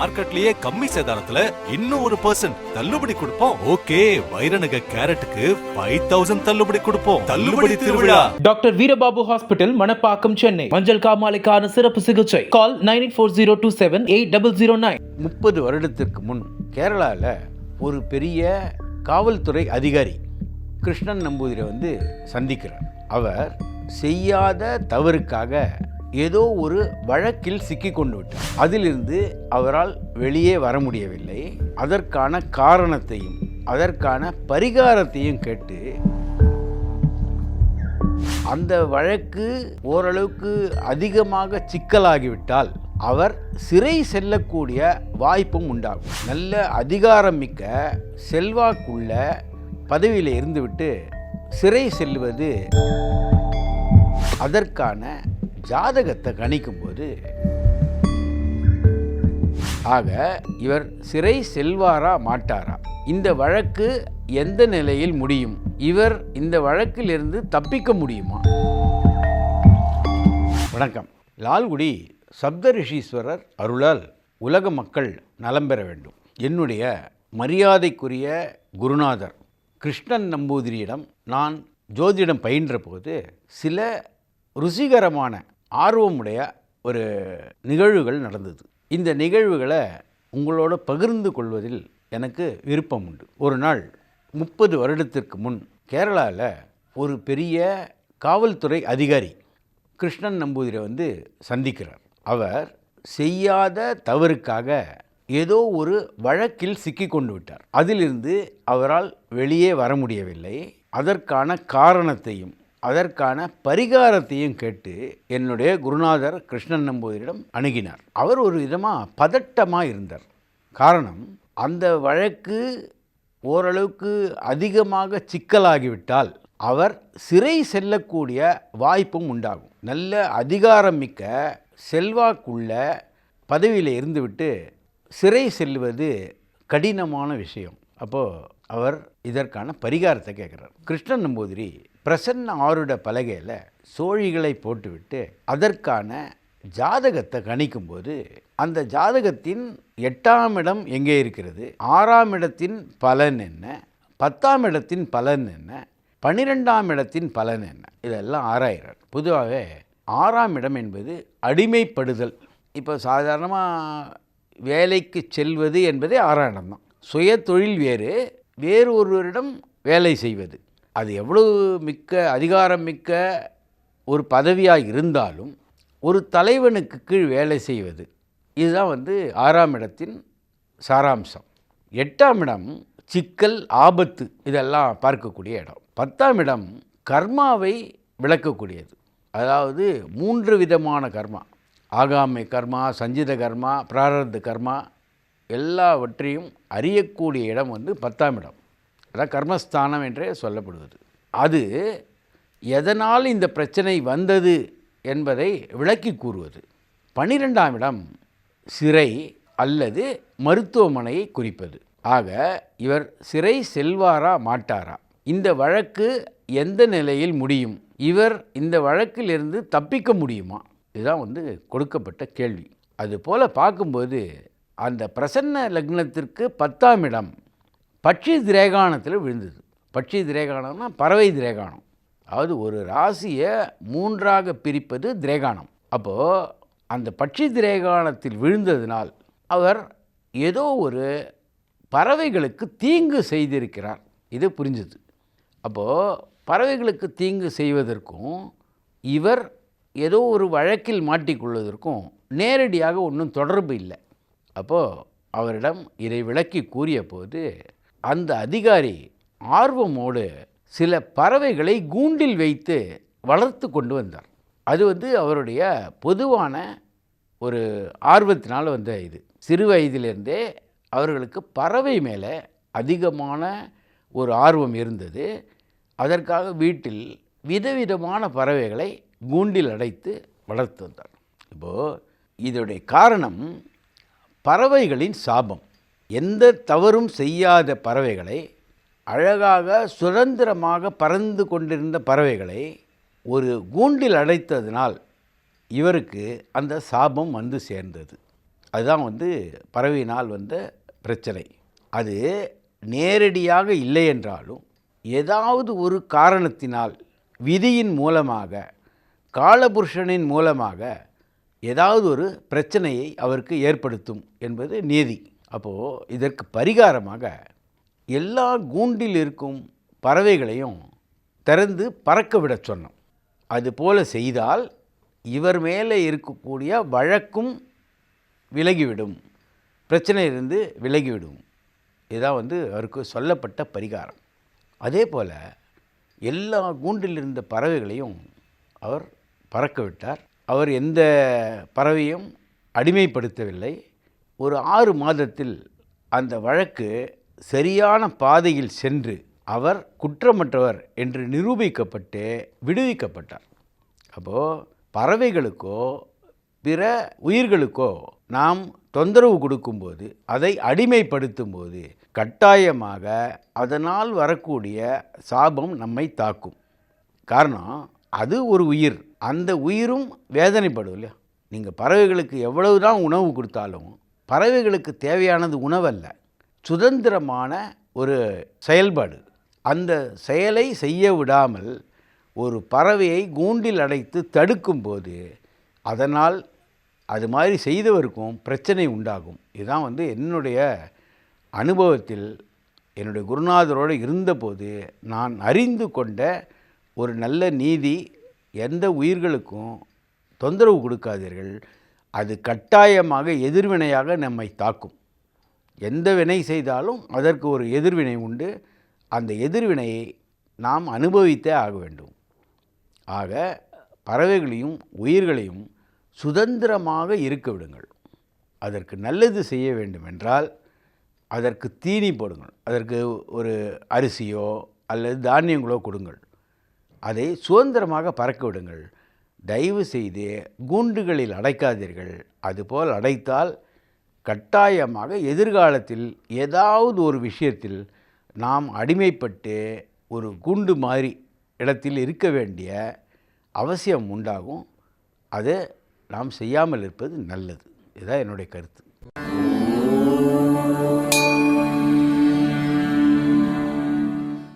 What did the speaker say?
மார்க்கெட்லயே கம்மி சேதாரத்துல இன்னும் 1% தள்ளுபடி கொடுப்போம். ஓகே, வைரநக கேரட்டுக்கு 5000 தள்ளுபடி கொடுப்போம். தள்ளுபடி திருவிழா. Doctor Veerababu hospital, Manapakkam, Chennai. மஞ்சள் காமாலைக்கான சிறப்பு சிகிச்சை. கால் 9840278009. 30 வருடத்திற்கு முன் கேரளாவில் ஒரு பெரிய காவல்துறை அதிகாரி கிருஷ்ணன் நம்பூதிரை சந்திக்கிறார். அவர் செய்யாத தவறுக்காக ஏதோ ஒரு வழக்கில் சிக்கி கொண்டு விட்டார். அதிலிருந்து அவரால் வெளியே வர முடியவில்லை. அதற்கான காரணத்தையும் அதற்கான பரிகாரத்தையும் கேட்டு அந்த வழக்கு ஓரளவுக்கு அதிகமாக சிக்கலாகிவிட்டால் அவர் சிறை செல்லக்கூடிய வாய்ப்பும் உண்டாகும். நல்ல அதிகாரம் மிக்க செல்வாக்குள்ள பதவியில் இருந்துவிட்டு சிறை செல்வது அதற்கான ஜாதகத்தை கணிக்கும்போது ஆக இவர் சிறை செல்வாரா மாட்டாரா, இந்த வழக்கு எந்த நிலையில் முடியும், இவர் இந்த வழக்கிலிருந்து தப்பிக்க முடியுமா? வணக்கம். லால்குடி சப்தரிஷீஸ்வரர் அருளால் உலக மக்கள் நலம் பெற வேண்டும். என்னுடைய மரியாதைக்குரிய குருநாதர் கிருஷ்ணன் நம்பூதிரியிடம் நான் ஜோதிடம் பயின்ற போது சில ருசிகரமான ஆர்வமுடைய ஒரு நிகழ்வுகள் நடந்தது. இந்த நிகழ்வுகளை உங்களோட பகிர்ந்து கொள்வதில் எனக்கு விருப்பம் உண்டு. ஒரு நாள் 30 வருடத்திற்கு முன் கேரளாவில் ஒரு பெரிய காவல்துறை அதிகாரி கிருஷ்ணன் நம்பூதிரை சந்திக்கிறார். அவர் செய்யாத தவறுக்காக ஏதோ ஒரு வழக்கில் சிக்கி கொண்டு விட்டார். அதிலிருந்து அவரால் வெளியே வர முடியவில்லை. அதற்கான காரணத்தையும் அதற்கான பரிகாரத்தையும் கேட்டு என்னுடைய குருநாதர் கிருஷ்ணன் நம்பூதிரிடம் அணுகினார். அவர் ஒரு விதமாக பதட்டமாக இருந்தார். காரணம், அந்த வழக்கு ஓரளவுக்கு அதிகமாக சிக்கலாகிவிட்டால் அவர் சிறை செல்லக்கூடிய வாய்ப்பும் உண்டாகும். நல்ல அதிகாரம் மிக்க செல்வாக்குள்ள பதவியில் இருந்துவிட்டு சிறை செல்வது கடினமான விஷயம். அப்போது அவர் இதற்கான பரிகாரத்தை கேட்குறார். கிருஷ்ணன் நம்பூதிரி பிரசன்ன ஆருட பலகையில் சோழிகளை போட்டுவிட்டு அதற்கான ஜாதகத்தை கணிக்கும்போது அந்த ஜாதகத்தின் 8ஆம் இடம் எங்கே இருக்கிறது, 6ஆம் இடத்தின் பலன் என்ன, 10ஆம் இடத்தின் பலன் என்ன, 12ஆம் இடத்தின் பலன் என்ன, இதெல்லாம் ஆராய்கிறார். பொதுவாகவே 6ஆம் இடம் என்பது அடிமைப்படுதல். இப்போ சாதாரணமாக வேலைக்கு செல்வது என்பதே 6ஆம் இடம் தான். சுய தொழில் வேறு ஒருவரிடம் வேலை செய்வது, அது எவ்வளவு மிக்க அதிகாரம் மிக்க ஒரு பதவியாக இருந்தாலும் ஒரு தலைவனுக்கு கீழ் வேலை செய்வது, இதுதான் 6ஆம் இடத்தின் சாராம்சம். 8ஆம் இடம் சிக்கல், ஆபத்து, இதெல்லாம் பார்க்கக்கூடிய இடம். 10ஆம் இடம் கர்மாவை விளக்கக்கூடியது. அதாவது 3 விதமான கர்மா, ஆகாமை கர்மா, சஞ்சித கர்மா, பிராரப்த கர்மா, எல்லாவற்றையும் அறியக்கூடிய இடம் 10ஆம் இடம். அதான் கர்மஸ்தானம் என்றே சொல்லப்படுவது. அது எதனால் இந்த பிரச்சனை வந்தது என்பதை விளக்கி கூறுவது. 12ஆம் இடம் சிறை அல்லது மருத்துவமனையை குறிப்பது. ஆக இவர் சிறை செல்வாரா மாட்டாரா, இந்த வழக்கு எந்த நிலையில் முடியும், இவர் இந்த வழக்கிலிருந்து தப்பிக்க முடியுமா, இதுதான் கொடுக்கப்பட்ட கேள்வி. அதுபோல் பார்க்கும்போது அந்த பிரசன்ன லக்னத்திற்கு 10ஆம் இடம் பட்சி திரேகானத்தில் விழுந்தது. பட்சி திரேகானம்னா பறவை திரேகானம். அதாவது ஒரு ராசியை 3ஆக பிரிப்பது திரேகானம். அப்போது அந்த பட்சி திரேகானத்தில் விழுந்ததினால் அவர் ஏதோ ஒரு பறவைகளுக்கு தீங்கு செய்திருக்கிறார், இது புரிஞ்சுது. அப்போது பறவைகளுக்கு தீங்கு செய்வதற்கும் இவர் ஏதோ ஒரு வழக்கில் மாட்டிக்கொள்வதற்கும் நேரடியாக ஒன்றும் தொடர்பு இல்லை. அப்போது அவரிடம் இதை விளக்கி கூறிய போது அந்த அதிகாரி ஆர்வமோடு சில பறவைகளை கூண்டில் வைத்து வளர்த்து கொண்டு வந்தார். அது அவருடைய பொதுவான ஒரு ஆர்வத்தினால் இது. சிறு வயதிலிருந்தே அவர்களுக்கு பறவை மேலே அதிகமான ஒரு ஆர்வம் இருந்தது. அதற்காக வீட்டில் விதவிதமான பறவைகளை கூண்டில் அடைத்து வளர்த்து வந்தார். இப்போது இதோடைய காரணம் பறவைகளின் சாபம். எந்த தவறும் செய்யாத பறவைகளை, அழகாக சுதந்திரமாக பறந்து கொண்டிருந்த பறவைகளை ஒரு கூண்டில் அடைத்ததினால் இவருக்கு அந்த சாபம் சேர்ந்தது. அதுதான் பறவையினால் வந்த பிரச்சனை. அது நேரடியாக இல்லை என்றாலும் ஏதாவது ஒரு காரணத்தினால் விதியின் மூலமாக காலபுருஷனின் மூலமாக ஏதாவது ஒரு பிரச்சனையை அவருக்கு ஏற்படுத்தும் என்பது நீதி. அப்போது இதற்கு பரிகாரமாக எல்லா கூண்டில் இருக்கும் பறவைகளையும் திறந்து பறக்க விட சொன்னோம். அதுபோல் செய்தால் இவர் மேலே இருக்கக்கூடிய வழக்கும் விலகிவிடும், பிரச்சனையிலிருந்து விலகிவிடும். இதுதான் அவருக்கு சொல்லப்பட்ட பரிகாரம். அதே போல் எல்லா கூண்டில் இருந்த பறவைகளையும் அவர் பறக்க விட்டார். அவர் எந்த பறவையும் அடிமைப்படுத்தவில்லை. ஒரு 6 மாதத்தில் அந்த வழக்கு சரியான பாதையில் சென்று அவர் குற்றமற்றவர் என்று நிரூபிக்கப்பட்டு விடுவிக்கப்பட்டார். அப்போது பறவைகளுக்கோ பிற உயிர்களுக்கோ நாம் தொந்தரவு கொடுக்கும்போது, அதை அடிமைப்படுத்தும் போது கட்டாயமாக அதனால் வரக்கூடிய சாபம் நம்மை தாக்கும். காரணம், அது ஒரு உயிர், அந்த உயிரும் வேதனைப்படும் இல்லையா? நீங்கள் பறவைகளுக்கு எவ்வளவு தான் உணவு கொடுத்தாலும் பறவைகளுக்கு தேவையானது உணவல்ல, சுதந்திரமான ஒரு செயல்பாடு. அந்த செயலை செய்ய விடாமல் ஒரு பறவையை கூண்டில் அடைத்து தடுக்கும்போது அதனால் அது மாதிரி செய்தவருக்கும் பிரச்சனை உண்டாகும். இதுதான் என்னுடைய அனுபவத்தில் என்னுடைய குருநாதரோடு இருந்தபோது நான் அறிந்து கொண்ட ஒரு நல்ல நீதி. எந்த உயிர்களுக்கும் தொந்தரவு கொடுக்காதீர்கள், அது கட்டாயமாக எதிர்வினையாக நம்மை தாக்கும். எந்த வினை செய்தாலும் அதற்கு ஒரு எதிர்வினை உண்டு. அந்த எதிர்வினையை நாம் அனுபவித்தே ஆக வேண்டும். ஆக பறவைகளையும் உயிர்களையும் சுதந்திரமாக இருக்க விடுங்கள். அதற்கு நல்லது செய்ய வேண்டுமென்றால் அதற்கு தீனி போடுங்கள், அதற்கு ஒரு அரிசியோ அல்லது தானியங்களோ கொடுங்கள், அதை சுதந்திரமாக பறக்க விடுங்கள். தயவு செய்து கூண்டுகளில் அடைக்காதீர்கள். அதுபோல் அடைத்தால் கட்டாயமாக எதிர்காலத்தில் ஏதாவது ஒரு விஷயத்தில் நாம் அடிமைப்பட்டு ஒரு கூண்டு மாதிரி இடத்தில் இருக்க வேண்டிய அவசியம் உண்டாகும். அதை நாம் செய்யாமல் இருப்பது நல்லது. இதுதான் என்னுடைய கருத்து.